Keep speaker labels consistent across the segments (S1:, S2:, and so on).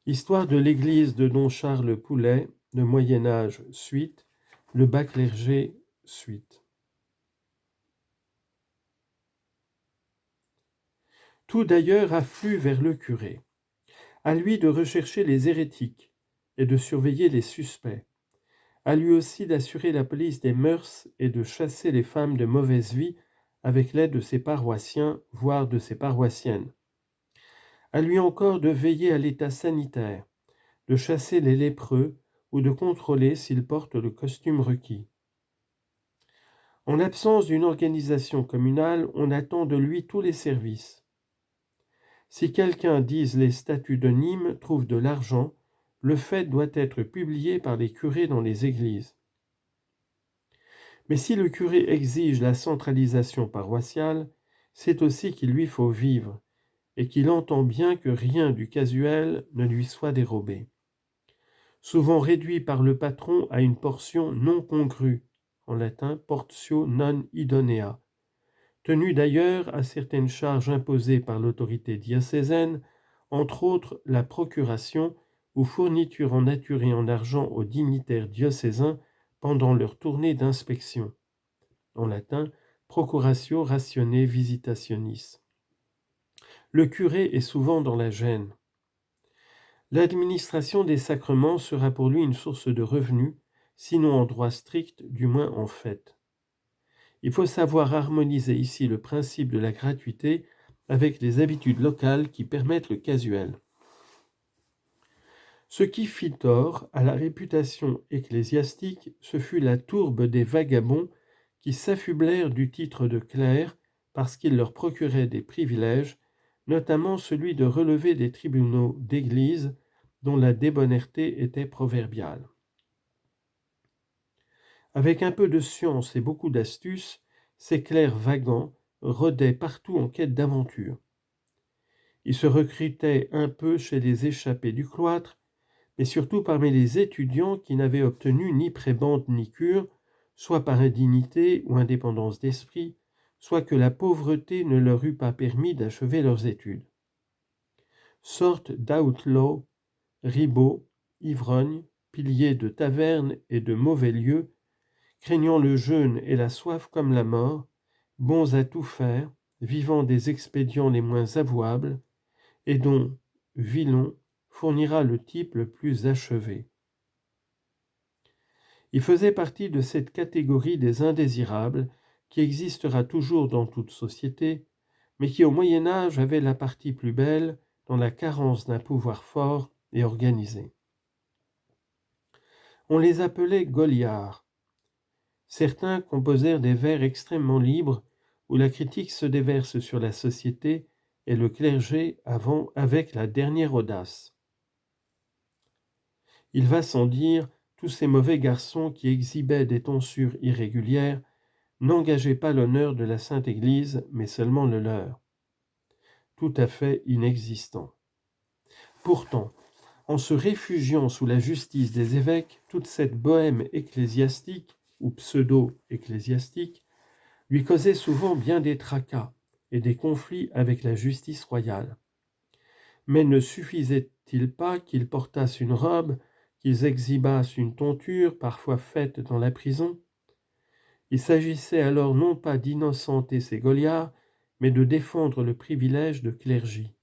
S1: Histoire de l'église de Don Charles Poulet, le Moyen-Âge, suite, le bas clergé, suite. Tout d'ailleurs afflue vers le curé. À lui de rechercher les hérétiques et de surveiller les suspects. À lui aussi d'assurer la police des mœurs et de chasser les femmes de mauvaise vie avec l'aide de ses paroissiens, voire de ses paroissiennes. À lui encore de veiller à l'état sanitaire, de chasser les lépreux ou de contrôler s'ils portent le costume requis. En l'absence d'une organisation communale, on attend de lui tous les services. Si quelqu'un, disent les statuts de Nîmes, trouve de l'argent, le fait doit être publié par les curés dans les églises. Mais si le curé exige la centralisation paroissiale, c'est aussi qu'il lui faut vivre, et qu'il entend bien que rien du casuel ne lui soit dérobé. Souvent réduit par le patron à une portion non congrue, en latin portio non idonea, tenu d'ailleurs à certaines charges imposées par l'autorité diocésaine, entre autres la procuration ou fourniture en nature et en argent aux dignitaires diocésains pendant leur tournée d'inspection, en latin procuratio ratione visitationis. Le curé est souvent dans la gêne. L'administration des sacrements sera pour lui une source de revenus, sinon en droit strict, du moins en fait. Il faut savoir harmoniser ici le principe de la gratuité avec les habitudes locales qui permettent le casuel. Ce qui fit tort à la réputation ecclésiastique, ce fut la tourbe des vagabonds qui s'affublèrent du titre de clercs parce qu'il leur procurait des privilèges, notamment celui de relever des tribunaux d'église dont la débonnairete était proverbiale. Avec un peu de science et beaucoup d'astuce, ces clercs vagants rôdaient partout en quête d'aventure. Ils se recrutaient un peu chez les échappés du cloître, mais surtout parmi les étudiants qui n'avaient obtenu ni prébende ni cure, soit par indignité ou indépendance d'esprit, soit que la pauvreté ne leur eût pas permis d'achever leurs études. Sorte d'outlaws, ribots, ivrognes, piliers de tavernes et de mauvais lieux, craignant le jeûne et la soif comme la mort, bons à tout faire, vivant des expédients les moins avouables, et dont Villon fournira le type le plus achevé. Il faisait partie de cette catégorie des indésirables qui existera toujours dans toute société, mais qui au Moyen Âge avait la partie plus belle dans la carence d'un pouvoir fort et organisé. On les appelait Goliards. Certains composèrent des vers extrêmement libres où la critique se déverse sur la société et le clergé avec la dernière audace. Il va sans dire, tous ces mauvais garçons qui exhibaient des tonsures irrégulières n'engageaient pas l'honneur de la Sainte Église, mais seulement le leur, tout à fait inexistant. Pourtant, en se réfugiant sous la justice des évêques, toute cette bohème ecclésiastique ou pseudo-ecclésiastique lui causait souvent bien des tracas et des conflits avec la justice royale. Mais ne suffisait-il pas qu'ils portassent une robe, qu'ils exhibassent une tonture, parfois faite dans la prison? Il s'agissait alors non pas d'innocenter ces Goliards, mais de défendre le privilège de clergie.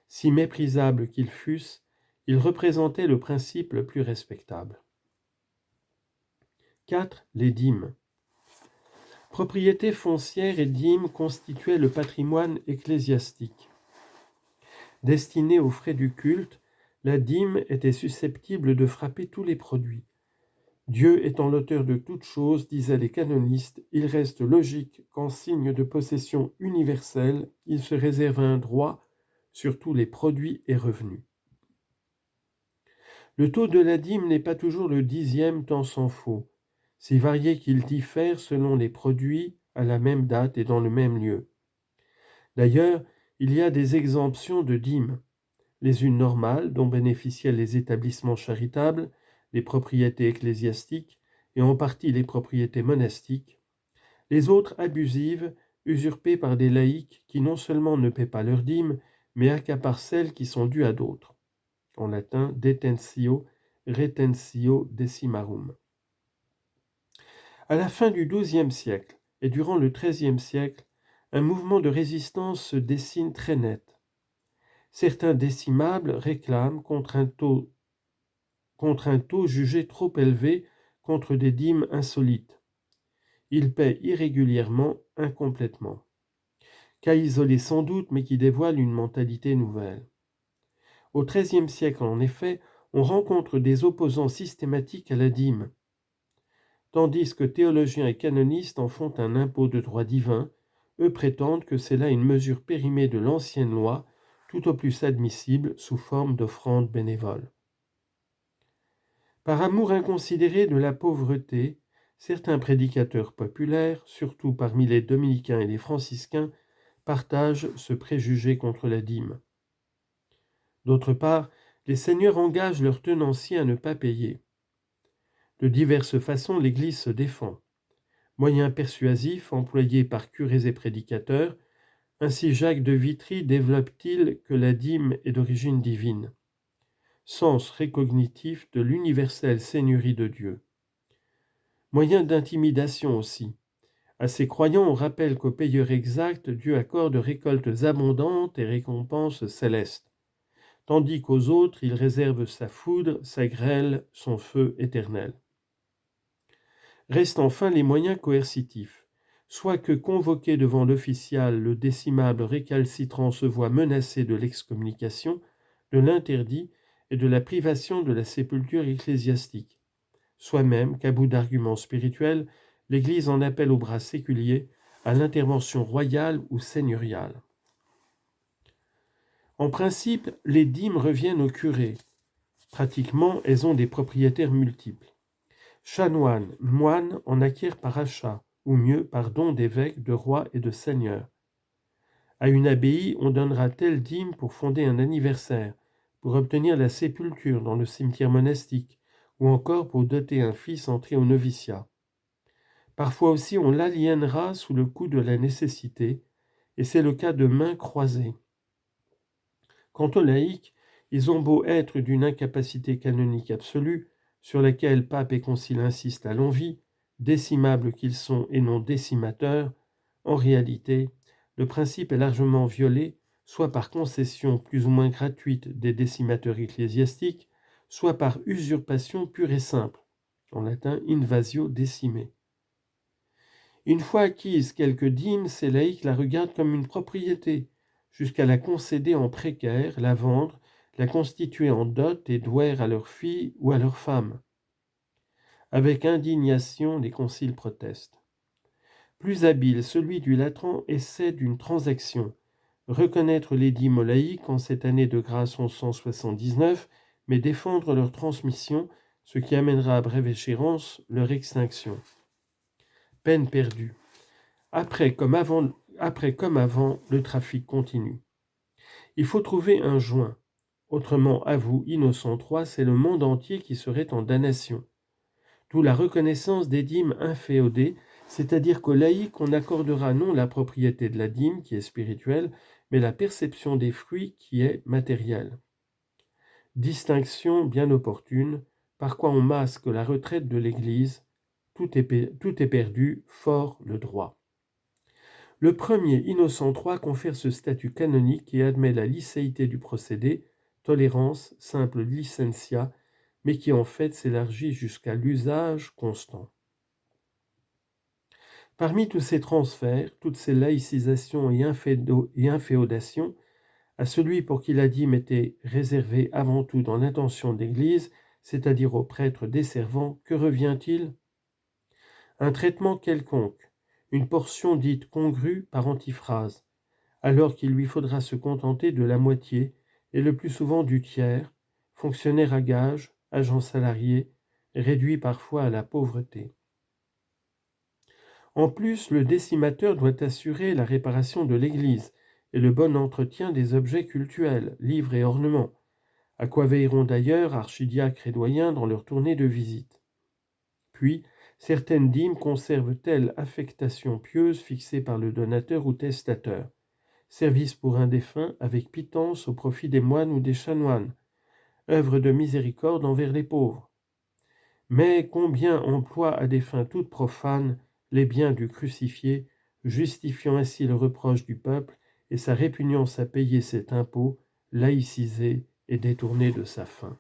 S1: Si méprisables qu'ils fussent, ils représentaient le principe le plus respectable. 4. Les dîmes. Propriété foncière et dîmes constituaient le patrimoine ecclésiastique. Destinée aux frais du culte, la dîme était susceptible de frapper tous les produits. Dieu étant l'auteur de toutes choses, disaient les canonistes, il reste logique qu'en signe de possession universelle, il se réserve un droit sur tous les produits et revenus. Le taux de la dîme n'est pas toujours le 10e tant s'en faut, si varié qu'il diffère selon les produits à la même date et dans le même lieu. D'ailleurs, il y a des exemptions de dîmes, les unes normales dont bénéficiaient les établissements charitables, les propriétés ecclésiastiques et en partie les propriétés monastiques, les autres abusives, usurpées par des laïcs qui non seulement ne paient pas leurs dîmes, mais accaparent celles qui sont dues à d'autres. en latin detentio retentio decimarum. À la fin du XIIe siècle et durant le XIIIe siècle, un mouvement de résistance se dessine très net. Certains décimables réclament contre un taux jugé trop élevé contre des dîmes insolites. Ils paient irrégulièrement, incomplètement. Cas isolé sans doute, mais qui dévoile une mentalité nouvelle. Au XIIIe siècle, en effet, on rencontre des opposants systématiques à la dîme, tandis que théologiens et canonistes en font un impôt de droit divin. Eux prétendent que c'est là une mesure périmée de l'ancienne loi, tout au plus admissible sous forme d'offrande bénévole. Par amour inconsidéré de la pauvreté, certains prédicateurs populaires, surtout parmi les dominicains et les franciscains, partagent ce préjugé contre la dîme. D'autre part, les seigneurs engagent leurs tenanciers à ne pas payer. De diverses façons, l'Église se défend. Moyen persuasif employé par curés et prédicateurs, ainsi Jacques de Vitry développe-t-il que la dîme est d'origine divine. Sens récognitif de l'universelle seigneurie de Dieu. Moyen d'intimidation aussi. À ces croyants, on rappelle qu'aux payeurs exacts, Dieu accorde récoltes abondantes et récompenses célestes, tandis qu'aux autres, il réserve sa foudre, sa grêle, son feu éternel. Restent enfin les moyens coercitifs, soit que convoqué devant l'official, le décimable récalcitrant se voit menacé de l'excommunication, de l'interdit et de la privation de la sépulture ecclésiastique, soit même qu'à bout d'arguments spirituels, l'Église en appelle au bras séculier à l'intervention royale ou seigneuriale. En principe, les dîmes reviennent aux curés. Pratiquement, elles ont des propriétaires multiples. Chanoines, moines en acquièrent par achat, ou mieux par don d'évêques, de rois et de seigneurs. À une abbaye, on donnera telle dîme pour fonder un anniversaire, pour obtenir la sépulture dans le cimetière monastique, ou encore pour doter un fils entré au noviciat. Parfois aussi, on l'aliénera sous le coup de la nécessité, et c'est le cas de mains croisées. Quant aux laïcs, ils ont beau être d'une incapacité canonique absolue, sur laquelle pape et concile insistent à l'envi, décimables qu'ils sont et non décimateurs, en réalité, le principe est largement violé, soit par concession plus ou moins gratuite des décimateurs ecclésiastiques, soit par usurpation pure et simple, en latin invasio decime. Une fois acquise quelques dîmes, ces laïcs la regardent comme une propriété, jusqu'à la concéder en précaire, la vendre, la constituer en dot et douaire à leurs filles ou à leurs femmes. Avec indignation, les conciles protestent. Plus habile, celui du Latran essaie d'une transaction, reconnaître les dîmes aux laïcs en cette année de grâce 1179, mais défendre leur transmission, ce qui amènera à brève échéance leur extinction. Peine perdue. Après comme avant, le trafic continue. Il faut trouver un joint. Autrement, à vous, Innocent III, c'est le monde entier qui serait en damnation. D'où la reconnaissance des dîmes inféodées, c'est-à-dire qu'aux laïcs, on accordera non la propriété de la dîme, qui est spirituelle, mais la perception des fruits, qui est matérielle. Distinction bien opportune, par quoi on masque la retraite de l'Église. Tout est perdu, fort le droit. Le premier, Innocent III, confère ce statut canonique et admet la licéité du procédé, tolérance, simple licentia, mais qui en fait s'élargit jusqu'à l'usage constant. Parmi tous ces transferts, toutes ces laïcisations et inféodations, à celui pour qui la dîme était réservée avant tout dans l'intention d'Église, c'est-à-dire aux prêtres desservants, que revient-il ? Un traitement quelconque, une portion dite congrue par antiphrase, alors qu'il lui faudra se contenter de la moitié, et le plus souvent du tiers, fonctionnaire à gage, agent salarié, réduit parfois à la pauvreté. En plus, le décimateur doit assurer la réparation de l'Église et le bon entretien des objets cultuels, livres et ornements, à quoi veilleront d'ailleurs archidiacres et doyens dans leur tournée de visite. Puis, certaines dîmes conservent telle affectation pieuse fixée par le donateur ou testateur. Service pour un défunt avec pitance au profit des moines ou des chanoines. œuvre de miséricorde envers les pauvres. Mais combien emploie à des fins toutes profanes les biens du crucifié, justifiant ainsi le reproche du peuple et sa répugnance à payer cet impôt, laïcisé et détourné de sa fin.